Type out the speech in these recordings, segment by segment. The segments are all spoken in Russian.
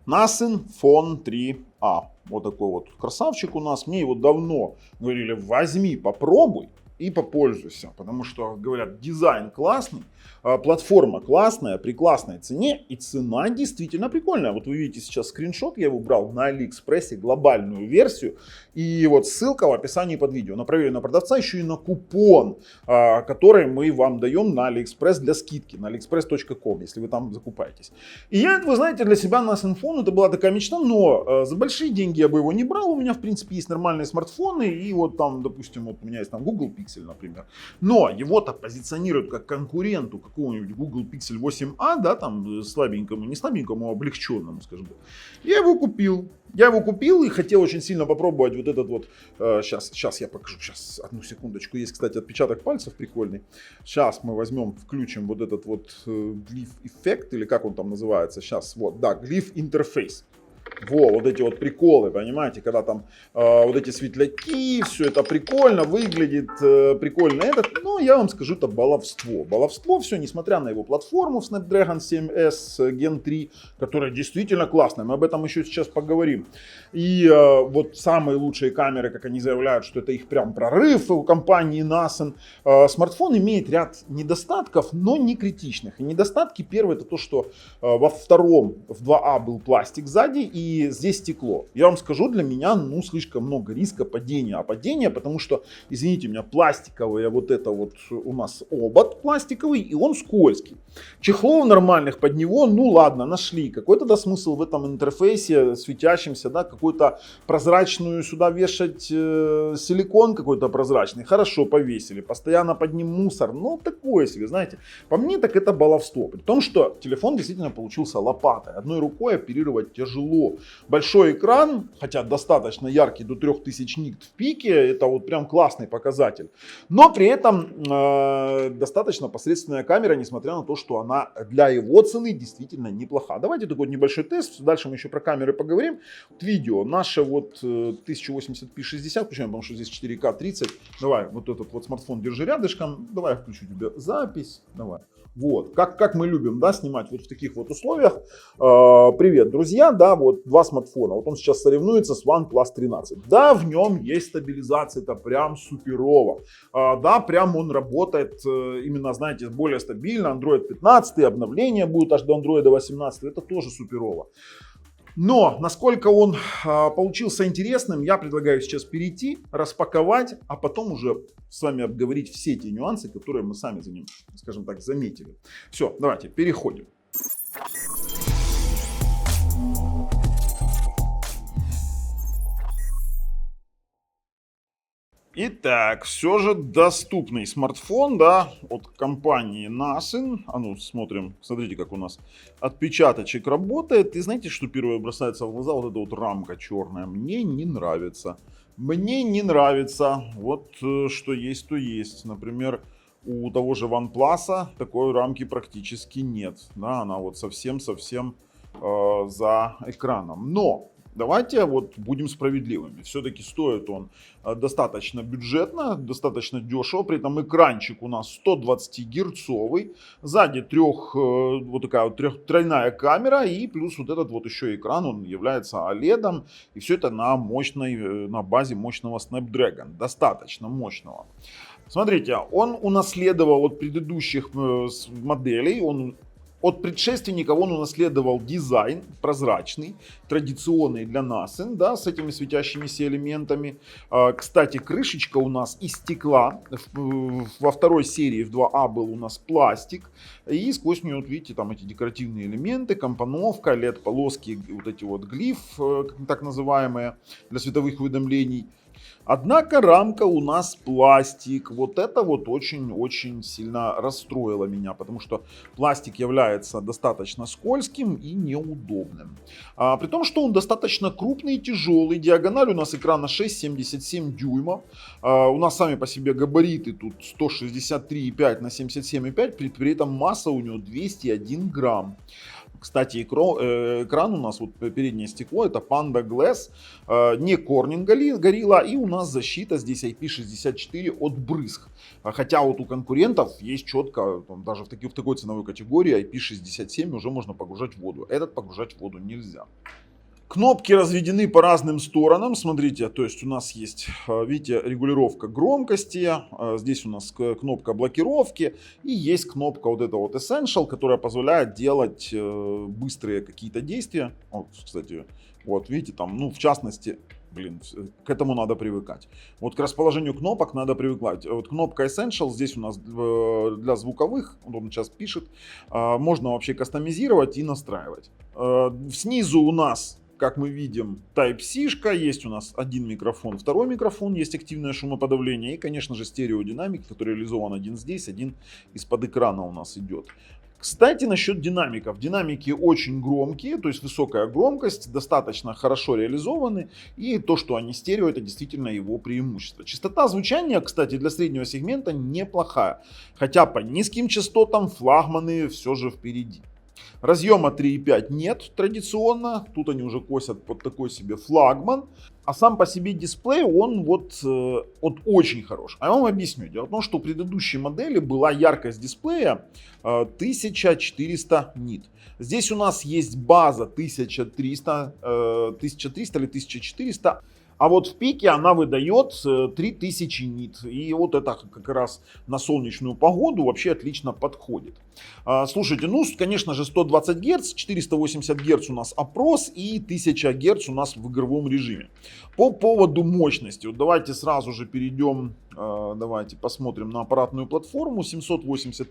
Nasen Phone 3A. Вот такой вот красавчик у нас. Мне его давно говорили, возьми, попробуй и попользуйся. Потому что, говорят, дизайн классный, платформа классная, при классной цене. И цена действительно прикольная. Вот вы видите сейчас скриншот, я его брал на Алиэкспрессе, глобальную версию. И вот ссылка в описании под видео на проверенного продавца, еще и на купон, который мы вам даем на Алиэкспресс для скидки, на aliexpress.com, если вы там закупаетесь. И я, вы знаете, для себя на Nasen это была такая мечта, но за большие деньги я бы его не брал. У меня, в принципе, есть нормальные смартфоны, и вот там, допустим, вот у меня есть там Google Pixel, например. Но его-то позиционируют как конкуренту какого-нибудь Google Pixel 8a, да, там слабенькому, не слабенькому, а облегченному, скажем так. Я его купил и хотел очень сильно попробовать вот этот вот, сейчас я покажу, сейчас, одну секундочку, есть, кстати, отпечаток пальцев прикольный. Сейчас мы возьмем, включим вот этот вот Glyph эффект, или как он там называется, сейчас, вот, да, Glyph интерфейс. Вот эти вот приколы, понимаете, когда там вот эти светляки, все это прикольно выглядит, прикольно этот, но я вам скажу, это баловство. Баловство все, несмотря на его платформу Snapdragon 7S Gen 3, которая действительно классная, мы об этом еще сейчас поговорим. И вот самые лучшие камеры, как они заявляют, что это их прям прорыв у компании Nasen. Смартфон имеет ряд недостатков, но не критичных. И недостатки первые, это то, что во втором, в 2А был пластик сзади, и здесь стекло. Я вам скажу, для меня, слишком много риска падения. А падение, потому что, извините меня, пластиковое вот это вот у нас обод пластиковый, и он скользкий. Чехлов нормальных под него, ладно, нашли. Какой тогда смысл в этом интерфейсе светящемся, да, какую-то прозрачную сюда вешать силикон какой-то прозрачный. Хорошо, повесили. Постоянно под ним мусор. Такое себе, знаете. По мне, так это баловство. При том, что телефон действительно получился лопатой. Одной рукой оперировать тяжело. Большой экран, хотя достаточно яркий, до 3000 нит в пике, это вот прям классный показатель. Но при этом достаточно посредственная камера, несмотря на то, что она для его цены действительно неплоха. Давайте такой небольшой тест, дальше мы еще про камеры поговорим. Вот видео наше вот 1080p60, включаем, потому что здесь 4К 30. Давай, вот этот вот смартфон держи рядышком, давай я включу тебе запись, давай. Вот, как мы любим, да, снимать вот в таких вот условиях. Привет, друзья, да, вот два смартфона. Вот он сейчас соревнуется с OnePlus 13. Да, в нем есть стабилизация, это прям суперово. Да, прям он работает именно, знаете, более стабильно. Android 15, обновление будет аж до Android 18, это тоже суперово. Но насколько он получился интересным, я предлагаю сейчас перейти, распаковать, а потом уже с вами обговорить все те нюансы, которые мы сами за ним, скажем так, заметили. Все, давайте переходим. Итак, все же доступный смартфон, да, от компании Nasen. Смотрим, смотрите, как у нас отпечаточек работает. И знаете, что первое бросается в глаза? Вот эта вот рамка черная. Мне не нравится. Мне не нравится. Вот что есть, то есть. Например, у того же OnePlus такой рамки практически нет. Да, она вот совсем-совсем за экраном. Но давайте вот будем справедливыми. Все-таки стоит он достаточно бюджетно, достаточно дешево. При этом экранчик у нас 120 герцовый. Сзади вот такая вот тройная камера. И плюс вот этот вот еще экран, он является OLED. И все это на базе мощного Snapdragon. Достаточно мощного. Смотрите, он унаследовал от предыдущих моделей. От предшественников он унаследовал дизайн прозрачный, традиционный для Nasen, да, с этими светящимися элементами. Кстати, крышечка у нас из стекла. Во второй серии в 2А был у нас пластик. И сквозь нее, вот видите, там эти декоративные элементы, компоновка, LED-полоски, вот эти вот глиф, так называемые, для световых уведомлений. Однако рамка у нас пластик. Вот это вот очень-очень сильно расстроило меня, потому что пластик является достаточно скользким и неудобным. При том, что он достаточно крупный и тяжелый. Диагональ у нас экрана 6,77 дюйма. У нас сами по себе габариты тут 163,5 на 77,5. При этом масса у него 201 грамм. Кстати, экран у нас, вот переднее стекло, это Panda Glass, не Corning Gorilla, и у нас защита здесь IP64 от брызг. Хотя вот у конкурентов есть четко, даже в такой ценовой категории IP67 уже можно погружать в воду. Этот погружать в воду нельзя. Кнопки разведены по разным сторонам, смотрите, то есть у нас есть, видите, регулировка громкости, здесь у нас кнопка блокировки и есть кнопка вот эта вот Essential, которая позволяет делать быстрые какие-то действия. Вот, кстати, вот видите, там, ну в частности, к этому надо привыкать. Вот к расположению кнопок надо привыкать. Вот кнопка Essential здесь у нас для звуковых, он сейчас пишет, можно вообще кастомизировать и настраивать. Снизу у нас, как мы видим, Type-C, есть у нас один микрофон, второй микрофон, есть активное шумоподавление и, конечно же, стереодинамик, который реализован один здесь, один из-под экрана у нас идет. Кстати, насчет динамиков. Динамики очень громкие, то есть высокая громкость, достаточно хорошо реализованы. И то, что они стерео, это действительно его преимущество. Частота звучания, кстати, для среднего сегмента неплохая. Хотя по низким частотам флагманы все же впереди. Разъема 3.5 нет традиционно, тут они уже косят под такой себе флагман. А сам по себе дисплей, он вот очень хорош. А я вам объясню. Дело в том, что у предыдущей модели была яркость дисплея 1400 нит. Здесь у нас есть база 1300 или 1400. А вот в пике она выдает 3000 нит. И вот это как раз на солнечную погоду вообще отлично подходит. Слушайте, ну, конечно же, 120 Гц, 480 Гц у нас опрос и 1000 Гц у нас в игровом режиме. По поводу мощности, вот давайте сразу же перейдем, давайте посмотрим на аппаратную платформу. 780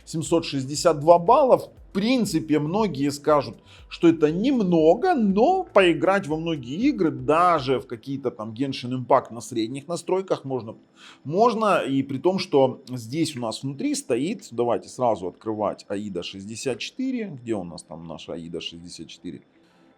762 балла. В принципе, многие скажут, что это немного, но поиграть во многие игры, даже в какие-то там Genshin Impact на средних настройках можно. И при том, что здесь у нас внутри стоит, давайте сразу открывать AIDA 64. Где у нас там наша AIDA 64?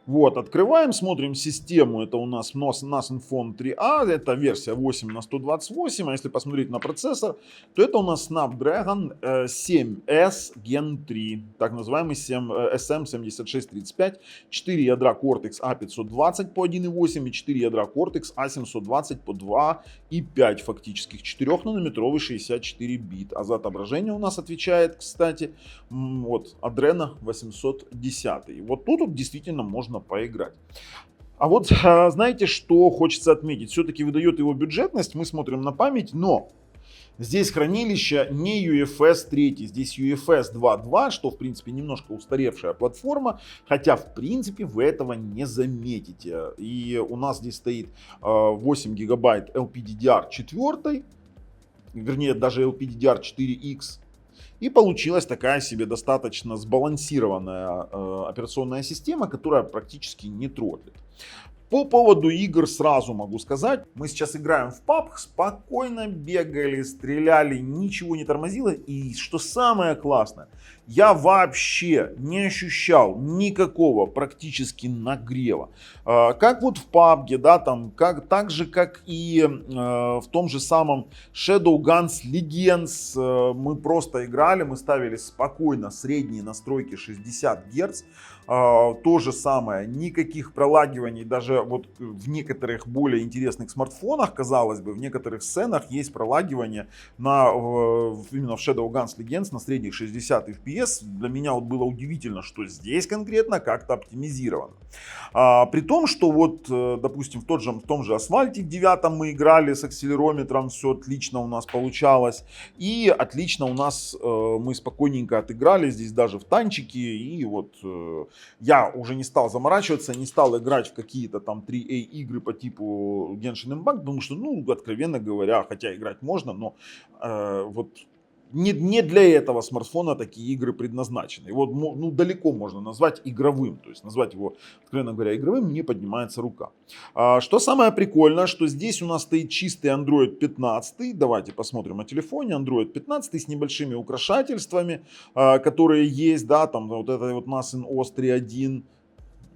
Вот, открываем, смотрим систему, это у нас Inphone 3A, это версия 8 на 128, а если посмотреть на процессор, то это у нас Snapdragon 7S Gen 3, так называемый SM7635, 4 ядра Cortex A520 по 1.8 и 4 ядра Cortex A720 по 2.5 фактических, 4-нанометровый 64 бит, а за отображение у нас отвечает, кстати, вот Adreno 810, вот тут вот действительно можно поиграть. А вот знаете, что хочется отметить? Все-таки выдает его бюджетность, мы смотрим на память, но здесь хранилище не UFS 3, здесь UFS 2.2, что в принципе немножко устаревшая платформа, хотя в принципе вы этого не заметите. И у нас здесь стоит 8 гигабайт LPDDR4, вернее даже LPDDR4X. И получилась такая себе достаточно сбалансированная операционная система, которая практически не троллит. По поводу игр сразу могу сказать, мы сейчас играем в PUBG, спокойно бегали, стреляли, ничего не тормозило. И что самое классное, я вообще не ощущал никакого практически нагрева. Как вот в PUBG, да, там, так же как и в том же самом Shadowguns Legends, мы просто играли, мы ставили спокойно средние настройки 60 Гц. То же самое, никаких пролагиваний, даже вот в некоторых более интересных смартфонах, казалось бы, в некоторых сценах есть пролагивание именно в Shadowguns Legends на средних 60 FPS. Для меня вот было удивительно, что здесь конкретно как-то оптимизировано. При том, что вот, допустим, в том же Асфальте в 9 мы играли с акселерометром, все отлично у нас получалось. И отлично у нас мы спокойненько отыграли здесь даже в танчики. И вот я уже не стал заморачиваться, не стал играть в какие-то там 3A игры по типу Genshin Impact, потому что, ну, откровенно говоря, хотя играть можно, но вот не для этого смартфона такие игры предназначены. Его ну, далеко можно назвать игровым, то есть назвать его, откровенно говоря, игровым не поднимается рука. Что самое прикольное, что здесь у нас стоит чистый Android 15, давайте посмотрим на телефоне, Android 15 с небольшими украшательствами, которые есть, да, там вот это вот Nasen OS 3.1.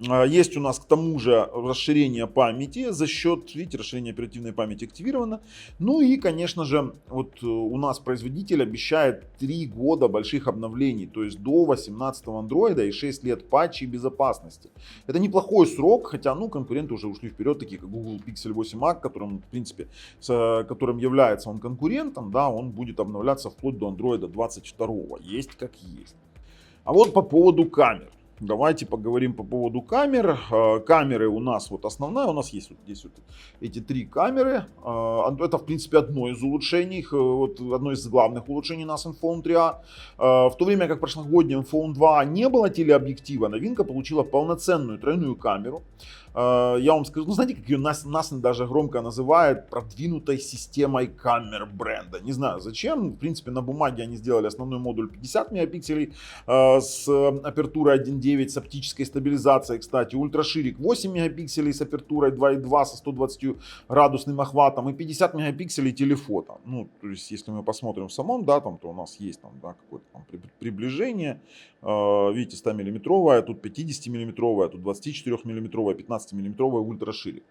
Есть у нас к тому же расширение памяти за счет, видите, расширение оперативной памяти активировано. Ну и, конечно же, вот у нас производитель обещает 3 года больших обновлений, то есть до 18-го андроида и 6 лет патчей безопасности. Это неплохой срок, хотя, ну, конкуренты уже ушли вперед, такие как Google Pixel 8a, которым, в принципе, которым является он конкурентом, да, он будет обновляться вплоть до андроида 22-го, есть как есть. А вот по поводу камер. Давайте поговорим по поводу камер. Камеры у нас вот основная, у нас есть вот здесь вот эти 3 камеры. Это в принципе одно из улучшений, вот одно из главных улучшений на Zenfone 3A. В то время как в прошлогоднем Phone 2 не было телеобъектива, новинка получила полноценную тройную камеру. Я вам скажу, ну знаете, как ее нас даже громко называют продвинутой системой камер бренда. Не знаю зачем, в принципе на бумаге они сделали основной модуль 50 мегапикселей с апертурой 1.9 с оптической стабилизацией, кстати, ультраширик 8 мегапикселей с апертурой 2.2 со 120 градусным охватом и 50 мегапикселей телефото. Ну, то есть если мы посмотрим в самом, да, там, то у нас есть там, да, какое-то там приближение. Видите, 100 миллиметровая, тут 50 миллиметровая, тут 24 миллиметровая, 15 миллиметровая ультраширик.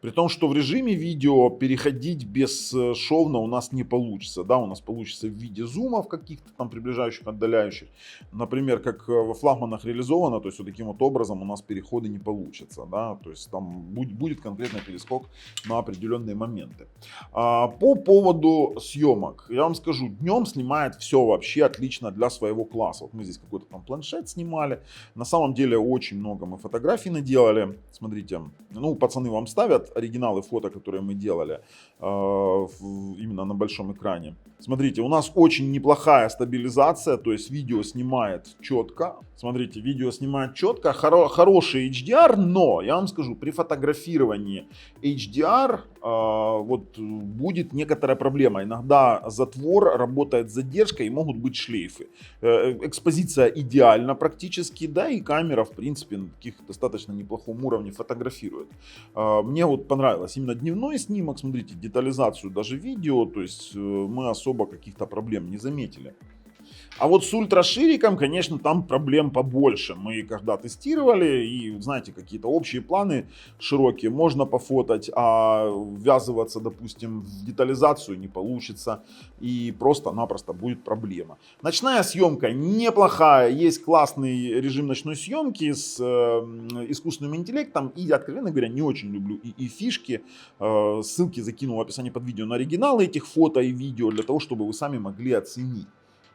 При том, что в режиме видео переходить бесшовно у нас не получится. Да, у нас получится в виде зумов каких-то там приближающих, отдаляющих. Например, как во флагманах реализовано, то есть вот таким вот образом у нас переходы не получится. Да, то есть там будет конкретно перескок на определенные моменты. По поводу съемок. Я вам скажу, днем снимает все вообще отлично для своего класса. Вот мы здесь какой-то там планшет снимали. На самом деле очень много мы фотографий наделали. Смотрите, ну пацаны вам ставят оригиналы фото, которые мы делали именно на большом экране. Смотрите, у нас очень неплохая стабилизация, то есть видео снимает четко. Смотрите, видео снимает четко, хороший HDR, но я вам скажу, при фотографировании HDR вот будет некоторая проблема. Иногда затвор работает с задержкой и могут быть шлейфы. Экспозиция идеальна практически, да, и камера в принципе на таких достаточно неплохом уровне фотографирует. Мне вот понравилось именно дневной снимок, смотрите, детализацию даже видео, то есть мы особо каких-то проблем не заметили. А вот с ультрашириком, конечно, там проблем побольше. Мы когда тестировали, и, знаете, какие-то общие планы широкие можно пофотать, а ввязываться, допустим, в детализацию не получится, и просто-напросто будет проблема. Ночная съемка неплохая, есть классный режим ночной съемки с искусственным интеллектом, и, откровенно говоря, не очень люблю и фишки. Ссылки закинул в описании под видео на оригиналы этих фото и видео, для того, чтобы вы сами могли оценить.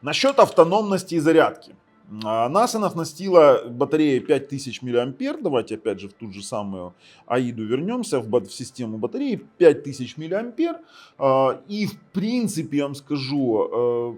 Насчет автономности и зарядки. Нас оснастила батарея 5000 мА. Давайте опять же в ту же самую AIDA вернемся, в систему батареи 5000 мА. И в принципе, я вам скажу,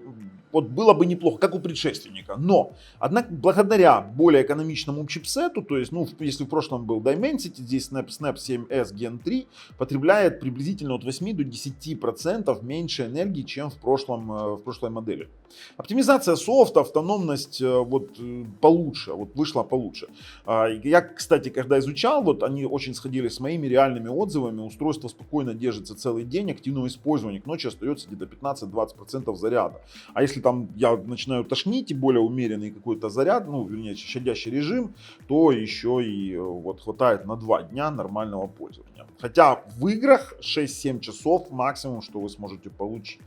вот было бы неплохо, как у предшественника. Но, однако, благодаря более экономичному чипсету, то есть, ну, если в прошлом был Dimensity, здесь Snap 7S Gen 3 потребляет приблизительно от 8 до 10% меньше энергии, чем в прошлой модели. Оптимизация софта, автономность вот получше, вот вышла получше. Я, кстати, когда изучал, вот они очень сходили с моими реальными отзывами. Устройство спокойно держится целый день, активного использования к ночи остается где-то 15-20% заряда. А если там я начинаю тошнить и более умеренный какой-то заряд, ну, вернее, щадящий режим, то еще и вот хватает на 2 дня нормального пользования. Хотя в играх 6-7 часов максимум, что вы сможете получить.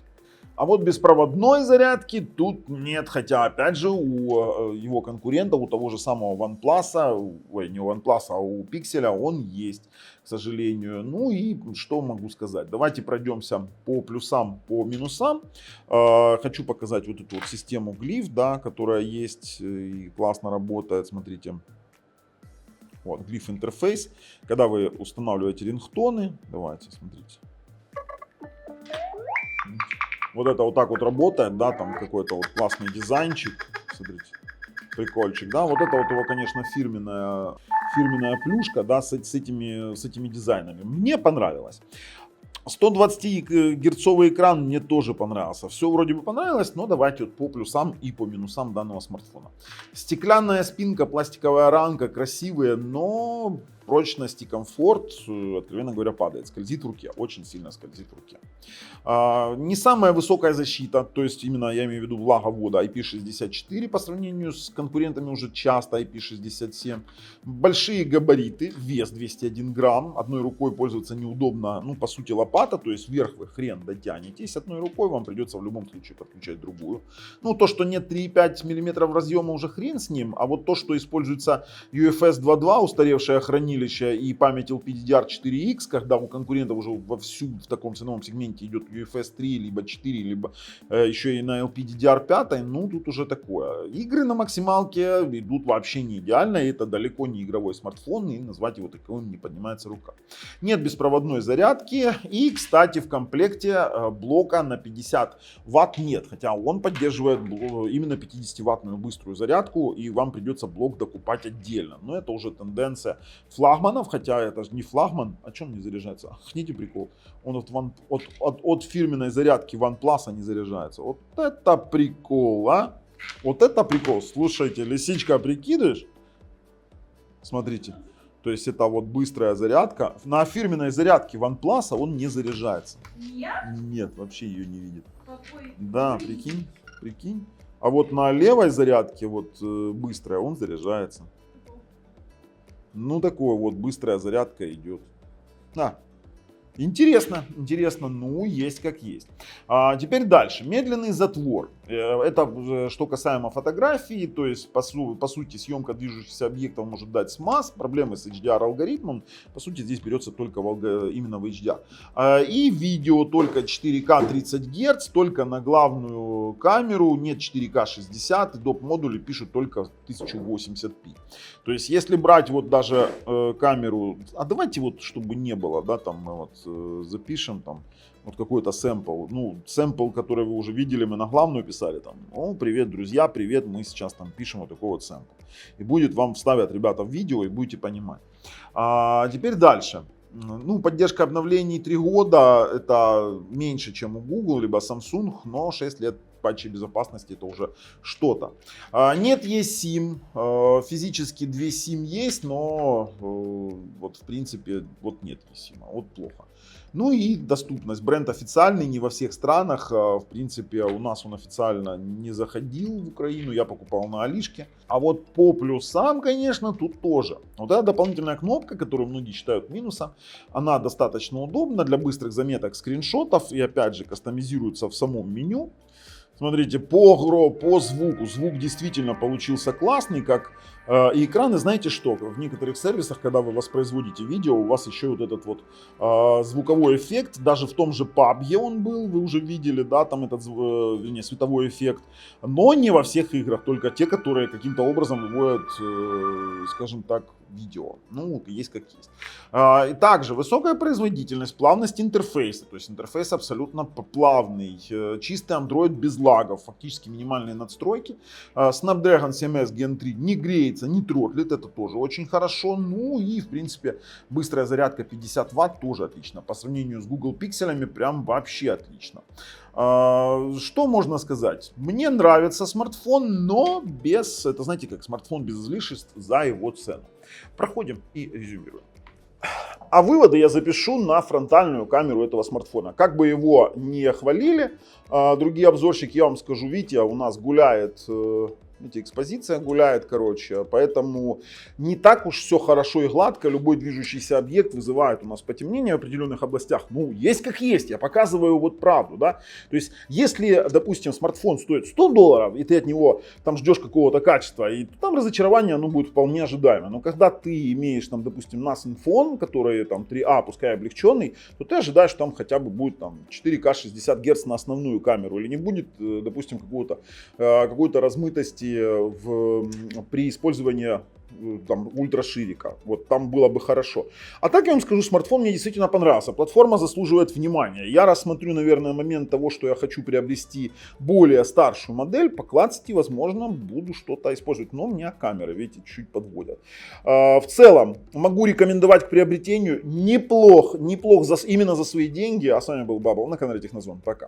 А вот беспроводной зарядки тут нет, хотя опять же у его конкурента, у того же самого OnePlus, ой, не у OnePlus, а у Pixel он есть, к сожалению. Ну и что могу сказать, давайте пройдемся по плюсам, по минусам. Хочу показать вот эту вот систему Glyph, да, которая есть и классно работает, смотрите. Вот, Glyph интерфейс, когда вы устанавливаете рингтоны, давайте, смотрите. Вот это вот так вот работает, да, там какой-то вот классный дизайнчик, смотрите, прикольчик, да, вот это вот его, конечно, фирменная плюшка, да, с этими дизайнами. Мне понравилось. 120-герцовый экран мне тоже понравился. Все вроде бы понравилось, но давайте вот по плюсам и по минусам данного смартфона. Стеклянная спинка, пластиковая рамка, красивые, но прочность и комфорт, откровенно говоря, падает, скользит в руке, очень сильно скользит в руке. Не самая высокая защита, то есть именно я имею в виду влаговода IP64 по сравнению с конкурентами уже часто IP67. Большие габариты, вес 201 грамм, одной рукой пользоваться неудобно, ну по сути лопата, то есть вверх вы хрен дотянетесь, одной рукой вам придется в любом случае подключать другую. Ну то, что нет 3,5 мм разъема, уже хрен с ним, а вот то, что используется UFS 2.2, устаревшее хранилище и память LPDDR4X, когда у конкурентов уже вовсю в таком ценовом сегменте идет UFS 3, либо 4, либо еще и на LPDDR5, ну тут уже такое. Игры на максималке идут вообще не идеально, и это далеко не игровой смартфон, и назвать его таковым не поднимается рука. Нет беспроводной зарядки, и, кстати, в комплекте блока на 50 Вт нет, хотя он поддерживает именно 50-ваттную быструю зарядку, и вам придется блок докупать отдельно. Но это уже тенденция флагманов, хотя это же не флагман. О чем не заряжается? Ахните прикол. Он от фирменной зарядки OnePlus не заряжается. Вот это прикол, а? Вот это прикол. Слушайте, лисичка, прикидываешь? Смотрите. То есть это вот быстрая зарядка. На фирменной зарядке OnePlus он не заряжается. Нет? Нет, вообще ее не видит. Какой? Да, прикинь. А вот на левой зарядке, вот быстрая, он заряжается. Ну, такое вот быстрая зарядка идет. Интересно, ну есть как есть. Теперь дальше, медленный затвор. Это что касаемо фотографии, то есть по сути съемка движущихся объектов может дать смаз, проблемы с HDR алгоритмом, по сути здесь берется только именно в HDR. И видео только 4К 30 Гц, только на главную камеру, нет 4К 60, и доп. Модули пишут только 1080p. То есть если брать вот даже камеру, давайте вот чтобы не было, да, там мы вот запишем там вот какой-то сэмпл, ну сэмпл, который вы уже видели, мы на главную писали там, о, привет, друзья, привет, мы сейчас там пишем вот такой вот сэмпл. И будет вам вставят ребята в видео и будете понимать. Теперь дальше. Ну, поддержка обновлений 3 года, это меньше, чем у Google, либо Samsung, но 6 лет патчей безопасности это уже что-то. Нет eSIM, физически 2 SIM есть, но вот в принципе вот нет eSIM, вот плохо. Ну и доступность. Бренд официальный, не во всех странах. В принципе, у нас он официально не заходил в Украину, я покупал на Алишке. А вот по плюсам, конечно, тут тоже. Вот эта дополнительная кнопка, которую многие считают минусом, она достаточно удобна для быстрых заметок скриншотов и опять же кастомизируется в самом меню. Смотрите, по звуку. Звук действительно получился классный, как и экраны, знаете что, в некоторых сервисах, когда вы воспроизводите видео, у вас еще вот этот вот звуковой эффект, даже в том же PUBG он был, вы уже видели, да, там этот световой эффект, но не во всех играх, только те, которые каким-то образом выводят, скажем так, видео. Ну, есть как есть. И также высокая производительность, плавность интерфейса, то есть интерфейс абсолютно плавный, чистый Android без лагов, фактически минимальные надстройки. Snapdragon 7S Gen 3 не греется, не тротлит, это тоже очень хорошо. Ну и в принципе быстрая зарядка 50 Вт тоже отлично. По сравнению с Google Pixel'ами прям вообще отлично. Что можно сказать? Мне нравится смартфон, но без, это знаете как, смартфон без излишеств за его цену. Проходим и резюмируем. А выводы я запишу на фронтальную камеру этого смартфона. Как бы его не хвалили, другие обзорщики, я вам скажу, видите, у нас гуляет... Видите, экспозиция гуляет, короче, поэтому не так уж все хорошо и гладко. Любой движущийся объект вызывает у нас потемнение в определенных областях. Ну, есть как есть, я показываю вот правду, да. То есть, если, допустим, смартфон стоит $100, и ты от него там ждешь какого-то качества, и там разочарование, оно будет вполне ожидаемо. Но когда ты имеешь там, допустим, NAS-Infone, который там 3А, пускай облегченный, то ты ожидаешь, что там хотя бы будет там 4К 60 Гц на основную камеру, или не будет, допустим, какой-то размытости при использовании там ультраширика. Вот там было бы хорошо. А так я вам скажу, смартфон мне действительно понравился. Платформа заслуживает внимания. Я рассмотрю, наверное, момент того, что я хочу приобрести более старшую модель, поклацать и, возможно, буду что-то использовать. Но у меня камеры, видите, чуть подводят. В целом, могу рекомендовать к приобретению. Неплох именно за свои деньги. А с вами был Бабл на канале Технозвон. Пока.